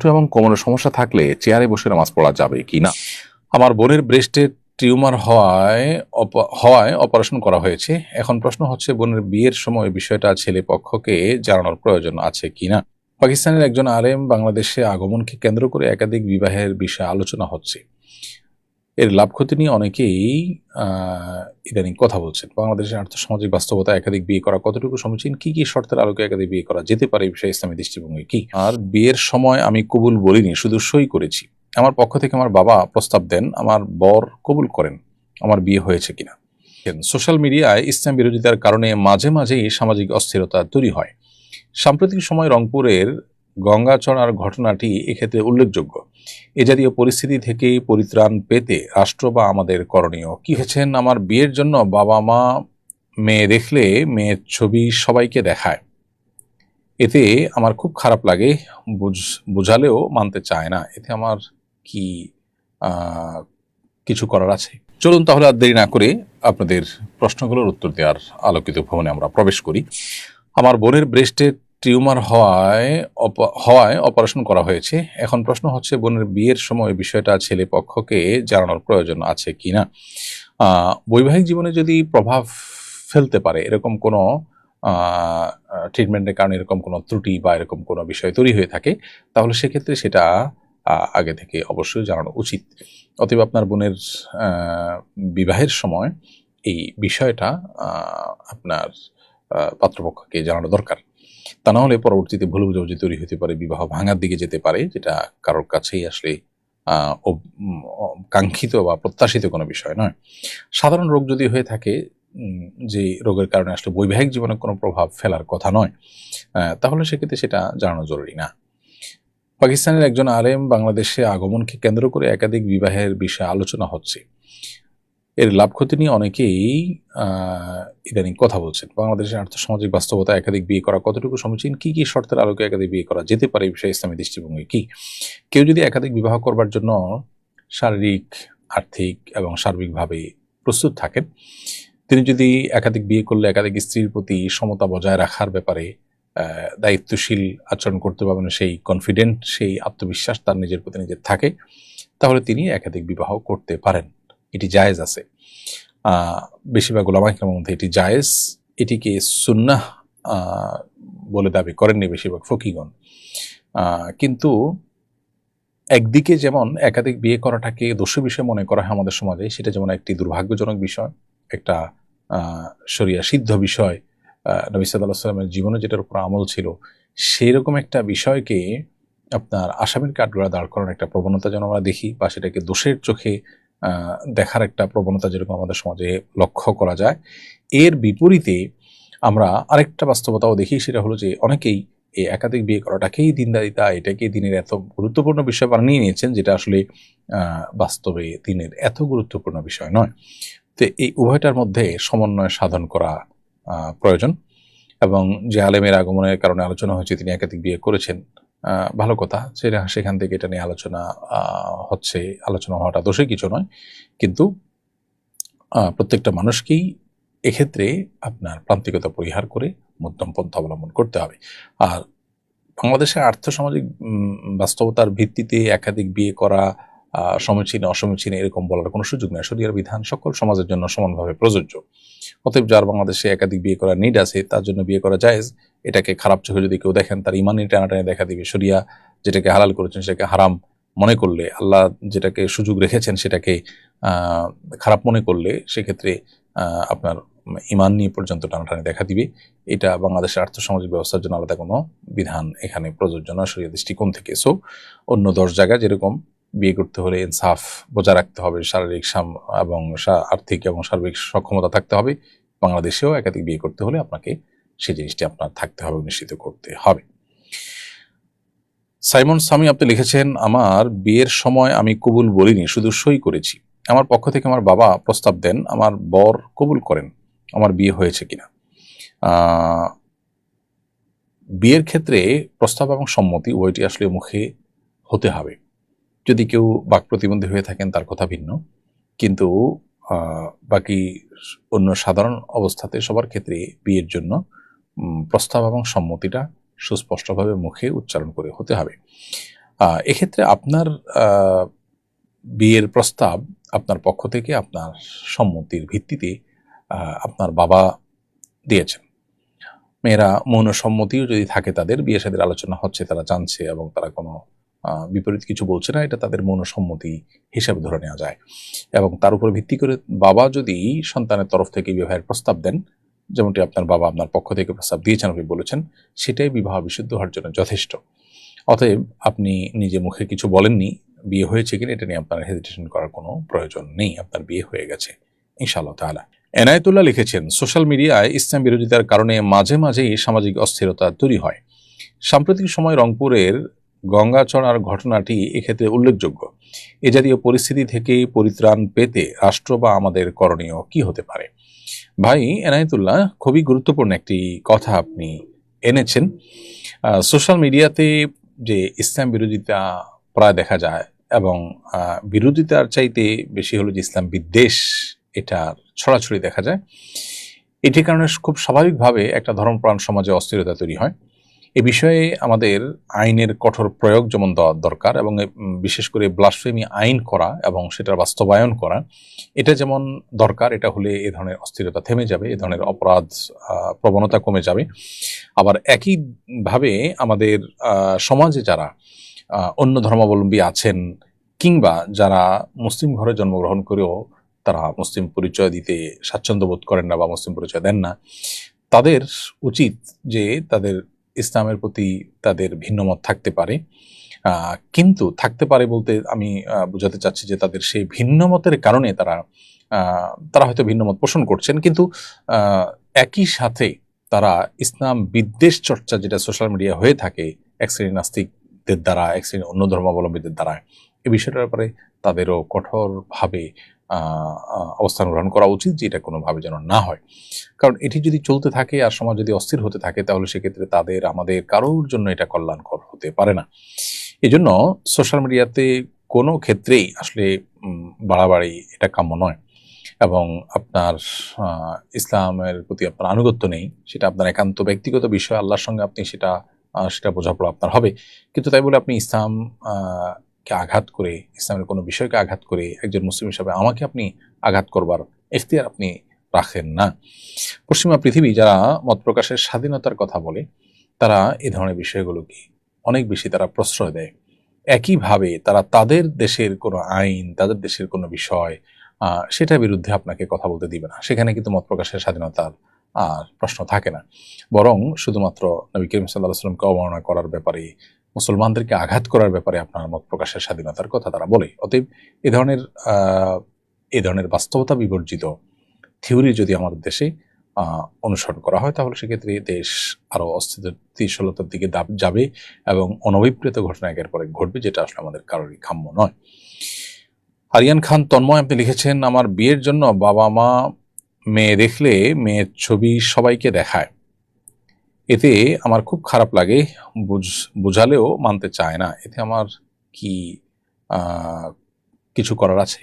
হাঁটু এবং কোমরের সমস্যা থাকলে চেয়ারে বসে নামাজ পড়া যাবে কি না। আমার বোনের ব্রেস্টে টিউমার হওয়ায় অপারেশন করা হয়েছে। এখন প্রশ্ন হচ্ছে, বোনের বিয়ের সময় বিষয়টা ছেলে পক্ষকে জানানোর প্রয়োজন আছে কিনা। পাকিস্তানের একজন আলেম বাংলাদেশে আগমনকে কেন্দ্র করে একাধিক বিবাহের বিষয়ে আলোচনা হচ্ছে। এর লাভ ক্ষতি নিয়ে অনেকেই ইদানিং কথা বলছেন। বাংলাদেশের আর্থসামাজিক বাস্তবতা একাধিক বিয়ে করা কতটুকু সমীচীন, কি কি শর্তের আলোকে একাধিক বিয়ে করা যেতে পারে, এই বিষয়ে ইসলামী দৃষ্টিভঙ্গি কি। আর বিয়ের সময় আমি কবুল বলিনি, শুধু সই করেছি। আমার পক্ষ থেকে আমার বাবা প্রস্তাব দেন, আমার বর কবুল করেন। আমার বিয়ে হয়েছে কিনা। সোশ্যাল মিডিয়ায় ইসলাম বিরোধিতার কারণে মাঝে মাঝেই সামাজিক অস্থিরতা তৈরি হয়। সাম্প্রতিক সময় রংপুরের গঙ্গাচড়ার ঘটনাটি এক্ষেত্রে উল্লেখযোগ্য। এ জাতীয় পরিস্থিতি থেকে পরিত্রাণ পেতে রাষ্ট্র বা আমাদের করণীয় কি হয়েছেন। আমার বিয়ের জন্য বাবা মা মেয়ে দেখলে মেয়ের ছবি সবাইকে দেখায়, এতে আমার খুব খারাপ লাগে। বুঝালেও মানতে চায় না। এতে আমার কি কিছু করার আছে? চলুন তাহলে আর দেরি না করে আপনাদের প্রশ্নগুলোর উত্তর দেওয়ার আলোকিত ভবনে আমরা প্রবেশ করি। আমার বোনের ব্রেস্টে টিউমার হওয়ায় অপারেশন করা হয়েছে। এখন প্রশ্ন হচ্ছে, বোনের বিয়ের সময় বিষয়টা ছেলে পক্ষকে জানানোর প্রয়োজন আছে কিনা। বৈবাহিক জীবনে যদি প্রভাব ফেলতে পারে এরকম কোনো ট্রিটমেন্টের কারণে এরকম কোনো ত্রুটি বা এরকম কোনো বিষয় তৈরি হয়ে থাকে, তাহলে সেক্ষেত্রে সেটা আগে থেকে অবশ্যই জানানো উচিত। অতএব আপনার বোনের বিবাহের সময় এই বিষয়টা আপনার পাত্রপক্ষকে জানানো দরকার। তা না হলে পরবর্তীতে ভুল বুঝাবুঝি তৈরি হতে পারে, বিবাহ ভাঙার দিকে যেতে পারে, যেটা কারোর কাছেই আসলে কাঙ্ক্ষিত বা প্রত্যাশিত কোনো বিষয় নয়। সাধারণ রোগ যদি হয়ে থাকে, যে রোগের কারণে আসলে বৈবাহিক জীবনে কোনো প্রভাব ফেলার কথা নয়, তাহলে সেক্ষেত্রে সেটা জানানো জরুরি না। পাকিস্তানের একজন আলেম বাংলাদেশে আগমনকে কেন্দ্র করে একাধিক বিবাহের বিষয়ে আলোচনা হচ্ছে। এর লাভ ক্ষতি নিয়ে অনেকেই ইদানিং কথা বলছেন। বাংলাদেশের আর্থসামাজিক বাস্তবতা একাধিক বিয়ে করা কতটুকু সমীচীন, কি কি শর্তের আলোকে একাধিক বিয়ে করা যেতে পারে, এই বিষয়ে ইসলামী দৃষ্টিভঙ্গি কি। কেউ যদি একাধিক বিবাহ করবার জন্য শারীরিক, আর্থিক এবং সার্বিকভাবে প্রস্তুত থাকেন, তিনি যদি একাধিক বিয়ে করলে একাধিক স্ত্রীর প্রতি সমতা বজায় রাখার ব্যাপারে দায়িত্বশীল আচরণ করতে পারবেন, সেই কনফিডেন্ট, সেই আত্মবিশ্বাস তার নিজের প্রতি নিজের থাকে, তাহলে তিনি একাধিক বিবাহ করতে পারেন। এটি জায়েজ আছে। বেশিরভাগ উলামা ইকরামের মধ্যে এটি জায়েজ, এটিকে সুন্নাহ বলে দাবি করেননি বেশিরভাগ ফকিগণ। কিন্তু একদিকে যেমন একাধিক বিয়ে করাটাকে দোষী বিষয় মনে করা হয় আমাদের সমাজে, সেটা যেমন একটি দুর্ভাগ্যজনক বিষয়, একটা শরিয়া সিদ্ধ বিষয়, নবী সাল্লাল্লাহু আলাইহি ওয়াসাল্লামের জীবনে যেটার উপর আমল ছিল, সেই রকম একটা বিষয়কে আপনার আসামির কাঠগড়া দাঁড় করানোর একটা প্রবণতা যেন আমরা দেখি, বা সেটাকে দোষের চোখে দেখার একটা প্রবণতা যেরকম আমাদের সমাজে লক্ষ্য করা যায়। এর বিপরীতে আমরা আরেকটা বাস্তবতাও দেখি, সেটা হলো যে অনেকেই এই একাধিক বিয়ে করাটাকেই দিনদারিতা, এটাকেই দিনের এত গুরুত্বপূর্ণ বিষয় বানিয়ে নিয়েছেন, যেটা আসলে বাস্তবে দিনের এত গুরুত্বপূর্ণ বিষয় নয়। তো এই উভয়টার মধ্যে সমন্বয় সাধন করা প্রয়োজন। এবং যে আলেমের আগমনের কারণে আলোচনা হয়েছে, তিনি একাধিক বিয়ে করেছেন, ভালো কথা, সেখান থেকে এটা নিয়ে আলোচনা হচ্ছে। আলোচনা হওয়াটা দোষে কিছু নয়, কিন্তু প্রত্যেকটা মানুষকেই এক্ষেত্রে আপনার প্রান্তিকতা পরিহার করে মধ্যম পন্থা অবলম্বন করতে হবে। আর বাংলাদেশের আর্থসামাজিক বাস্তবতার ভিত্তিতে একাধিক বিয়ে করা সমীচীন অসমীচীন এরকম বলার কোনো সুযোগ নেই। শরিয়ার বিধান সকল সমাজের জন্য সমানভাবে প্রযোজ্য। অতএব যার বাংলাদেশে একাধিক বিয়ে করার নিড আছে, তার জন্য বিয়ে করা জায়েজ। এটাকে খারাপ চোখে যদি কেউ দেখেন, তার ইমানি টানাটানি দেখা দিবে। শরিয়া যেটাকে হালাল করেছেন সেটাকে হারাম মনে করলে, আল্লাহ যেটাকে সুযোগ রেখেছেন সেটাকে খারাপ মনে করলে, সেক্ষেত্রে আপনার ইমান নিয়ে পর্যন্ত টানাটানি দেখা দিবে। এটা বাংলাদেশের আর্থসামাজিক ব্যবস্থার জন্য আলাদা কোনো বিধান এখানে প্রযোজ্য নয় শরিয়া দৃষ্টিকোণ থেকে। সো অন্য 10 জায়গায় যেরকম বিয়ে করতে হলে ইনসাফ বজায় রাখতে হবে, শারীরিক এবং আর্থিক এবং সার্বিক সক্ষমতা থাকতে হবে, বাংলাদেশেও একাধিক বিয়ে করতে হলে আপনাকে সেই জিনিসটি আপনার থাকতে হবে, নিশ্চিত করতে হবে। সাইমন সামি আপনি লিখেছেন, আমার বিয়ের সময় আমি কবুল বলিনি, শুধু সই করেছি। আমার পক্ষ থেকে আমার বাবা প্রস্তাব দেন, আমার বর কবুল করেন। আমার বিয়ে হয়েছে কিনা। বিয়ের ক্ষেত্রে প্রস্তাব এবং সম্মতি উভয়টি আসলে মুখে হতে হবে। যদি কেউ বাক প্রতিবন্ধী হয়ে থাকেন তার কথা ভিন্ন, কিন্তু বাকি অন্য সাধারণ অবস্থাতে সবার ক্ষেত্রে বিয়ের জন্য প্রস্তাব এবং সম্মতিটা সুস্পষ্টভাবে মুখে উচ্চারণ করে হতে হবে। এক্ষেত্রে আপনার বিয়ের প্রস্তাব আপনার পক্ষ থেকে আপনার সম্মতির ভিত্তিতে আপনার বাবা দিয়েছেন। মেয়েরা মৌন সম্মতিও যদি থাকে, তাদের বিয়ে শাদীর আলোচনা হচ্ছে, তারা জানছে এবং তারা কোনো বিপরীত কিছু বলছে না, এটা তাদের মৌন সম্মতি হিসাবে ধরে নেওয়া যায়। এবং তার উপর ভিত্তি করে বাবা যদি সন্তানের তরফ থেকে বিবাহের প্রস্তাব দেন, যেমনটি আপনার বাবা আপনার পক্ষ থেকে প্রস্তাব দিয়েছেন, আপনি বলেছেন, সেটাই বিবাহ বিশুদ্ধ হওয়ার জন্য যথেষ্ট। অতএব আপনি নিজে মুখে কিছু বলেননি, বিয়ে হয়েছে কিনা এটা নিয়ে আপনার হেজিটেশন করার কোনো প্রয়োজন নেই, আপনার বিয়ে হয়ে গেছে ইনশাআল্লাহ তাআলা। এনায়েতুল্লাহ লিখেছেন, সোশ্যাল মিডিয়ায় ইসলাম বিরোধিতার কারণে মাঝে মাঝেই সামাজিক অস্থিরতা তৈরি হয়। সাম্প্রতিক সময় রংপুরের গঙ্গাচড়ার ঘটনাটি এক্ষেত্রে উল্লেখযোগ্য। এ জাতীয় পরিস্থিতি থেকে পরিত্রাণ পেতে রাষ্ট্র বা আমাদের করণীয় কি হতে পারে? ভাই এনায়েতুল্লাহ, খুবই গুরুত্বপূর্ণ একটি কথা আপনি এনেছেন। সোশ্যাল মিডিয়াতে যে ইসলাম বিরোধিতা প্রায় দেখা যায়, এবং বিরোধিতার চাইতে বেশি হলো যে ইসলাম বিদ্বেষ, এটা ছড়াছড়ি দেখা যায়। এটির কারণে খুব স্বাভাবিকভাবে একটা ধর্মপ্রাণ সমাজে অস্থিরতা তৈরি হয়। এ বিষয়ে আমাদের আইনের কঠোর প্রয়োগ যেমন দরকার, এবং বিশেষ করে ব্লাসফেমি আইন করা এবং সেটার বাস্তবায়ন করা, এটা যেমন দরকার। এটা হলে এ ধরনের অস্থিরতা থেমে যাবে, এ ধরনের অপরাধ প্রবণতা কমে যাবে। আবার একইভাবে আমাদের সমাজে যারা অন্য ধর্মাবলম্বী আছেন, কিংবা যারা মুসলিম ঘরে জন্মগ্রহণ করেও তারা মুসলিম পরিচয় দিতে স্বাচ্ছন্দ্য বোধ করেন না বা মুসলিম পরিচয় দেন না, তাদের উচিত যে তাদের ইসলামের প্রতি তাদের ভিন্নমত থাকতে পারে, কিন্তু থাকতে পারে বলতে আমি বোঝাতে চাচ্ছি যে তাদের সেই ভিন্নমতের কারণে তারা হয়তো ভিন্নমত পোষণ করছেন, কিন্তু একই সাথে তারা ইসলাম বিদ্বেষ চর্চা যেটা সোশ্যাল মিডিয়া হয়ে থাকে এক শ্রেণীর নাস্তিকদের দ্বারা, এক শ্রেণীর অন্য ধর্মাবলম্বীদের দ্বারা, এই বিষয়টার ব্যাপারে তাদেরও কঠোরভাবে অবস্থান গ্রহণ করা উচিত, যে এটা কোনোভাবে যেন না হয়। কারণ এটি যদি চলতে থাকে আর সমাজ যদি অস্থির হতে থাকে, তাহলে সেক্ষেত্রে তাদের আমাদের কারোর জন্য এটা কল্যাণকর হতে পারে না। এই জন্য সোশ্যাল মিডিয়াতে কোনো ক্ষেত্রেই আসলে বাড়াবাড়ি এটা কাম্য নয়, এবং আপনার ইসলামের প্রতি আপনার আনুগত্য নেই, সেটা আপনার একান্ত ব্যক্তিগত বিষয়। আল্লাহর সঙ্গে আপনি সেটা বোঝাপড়া আপনার হবে, কিন্তু তাই বলে আপনি ইসলাম কে আঘাত করে, ইসলামের কোনো বিষয়কে আঘাত করে একজন মুসলিম হিসাবে আমাকে আপনি আঘাত করবার এখতিয়ার আপনি রাখেন না। পশ্চিমা পৃথিবী যারা মত প্রকাশের স্বাধীনতার কথা বলে, তারা এ ধরনের বিষয়গুলোকে অনেক বেশি তারা প্রশ্রয় দেয়। একইভাবে তারা তাদের দেশের কোনো আইন, তাদের দেশের কোনো বিষয়, সেটার বিরুদ্ধে আপনাকে কথা বলতে দিবে না। সেখানে কিন্তু মত প্রকাশের স্বাধীনতার প্রশ্ন থাকে না, বরং শুধুমাত্র নবী করিম সাল্লাল্লাহু আলাইহি ওয়াসাল্লামকে অবমাননা করার ব্যাপারে, মুসলমানদেরকে আঘাত করার ব্যাপারে আপনার মত প্রকাশের স্বাধীনতার কথা তারা বলে। অতএব এ ধরনের বাস্তবতা বিবর্জিত থিওরি যদি আমাদের দেশে অনুসরণ করা হয়, তাহলে সেক্ষেত্রে দেশ আরো অস্থিতিশীলতার দিকে যাবে এবং অনভিপ্রেত ঘটনা একের পর এক ঘটবে, যেটা আসলে আমাদের কারোরই কাম্য নয়। আরিয়ান খান তন্ময় আপনি লিখেছেন, আমার বিয়ের জন্য বাবা মা মেয়ে দেখলে মেয়ের ছবি সবাইকে দেখায়, এতে আমার খুব খারাপ লাগে, বুঝালেও মানতে চায় না, এতে আমার কি কিছু করার আছে?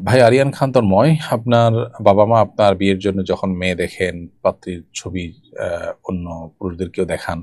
ভাই আরিয়ান খান তন্ময়, আপনার বাবা মা আপনার বিয়ের জন্য যখন মেয়ে দেখেন, পাত্রীর ছবি অন্য পুরুষদেরকেও দেখান,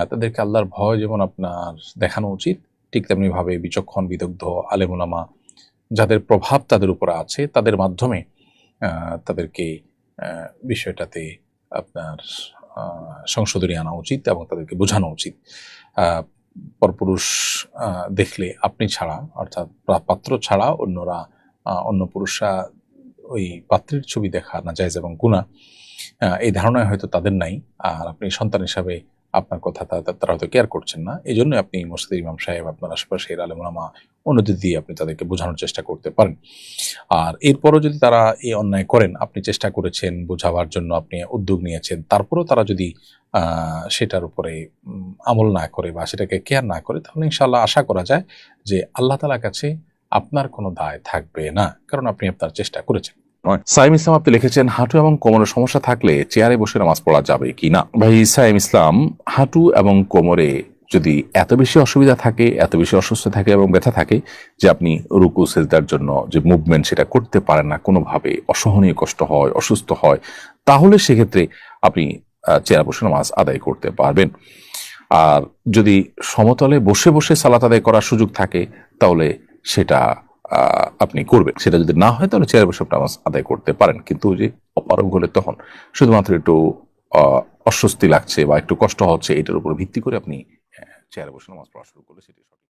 তাদেরকে আল্লাহর ভয় যেমন আপনার দেখানো উচিত, ঠিক তেমনিভাবে বিচক্ষণ বিদগ্ধ আলেম ওলামা যাদের প্রভাব তাদের উপরে আছে, তাদের মাধ্যমে তাদেরকে বিষয়টাতে আপনার সংশোধনী আনা উচিত এবং তাদেরকে বোঝানো উচিত। পরপুরুষ দেখলে আপনি ছাড়া, অর্থাৎ পাত্র ছাড়া অন্য পুরুষরা ওই পাত্রের ছবি দেখা নাজায়েজ এবং গুনাহ, এই ধারণায় হয়তো তাদের নাই। আর আপনি সন্তান হিসাবে আপনার কথা তারা হয়তো কেয়ার করছেন না, এই জন্য আপনি মসজিদের ইমাম সাহেব, আপনার আশেপাশের আলেম ওলামা অনুমতি দিয়ে আপনি তাদেরকে বোঝানোর চেষ্টা করতে পারেন। আর এরপরও যদি তারা এই অন্যায় করেন, আপনি চেষ্টা করেছেন বোঝাবার জন্য, আপনি উদ্যোগ নিয়েছেন, তারপরও তারা যদি সেটার উপরে আমল না করে বা সেটাকে কেয়ার না করে, তাহলে ইনশাআল্লাহ আশা করা যায় যে আল্লাহ তাআলার কাছে আপনার কোনো দায় থাকবে না, কারণ আপনি আপনার চেষ্টা করেছেন। সাইম ইসলাম আপনি লিখেছেন, হাঁটু এবং কোমরের সমস্যা থাকলে চেয়ারে বসে নামাজ পড়া যাবে কি না? ভাই সাইম ইসলাম, হাঁটু এবং কোমরে যদি এত বেশি অসুবিধা থাকে, এত বেশি অসুস্থ থাকে এবং ব্যথা থাকে যে আপনি রুকু সেজদার জন্য যে মুভমেন্ট সেটা করতে পারেন না, কোনোভাবে অসহনীয় কষ্ট হয়, অসুস্থ হয়, তাহলে সেক্ষেত্রে আপনি চেয়ারে বসে নামাজ আদায় করতে পারবেন। আর যদি সমতলে বসে বসে সালাত আদায় করার সুযোগ থাকে তাহলে সেটা আপনি করবেন। সেটা যদি না হয় তাহলে চেয়ারে বসে আপনি নামাজ আদায় করতে পারেন। কিন্তু ওই যে অপারগ হলে তখন শুধুমাত্র একটু অস্বস্তি লাগছে বা একটু কষ্ট হচ্ছে এটার উপর ভিত্তি করে আপনি চেয়ারে বসে নামাজ পড়া শুরু করলে সেটি সঠিক।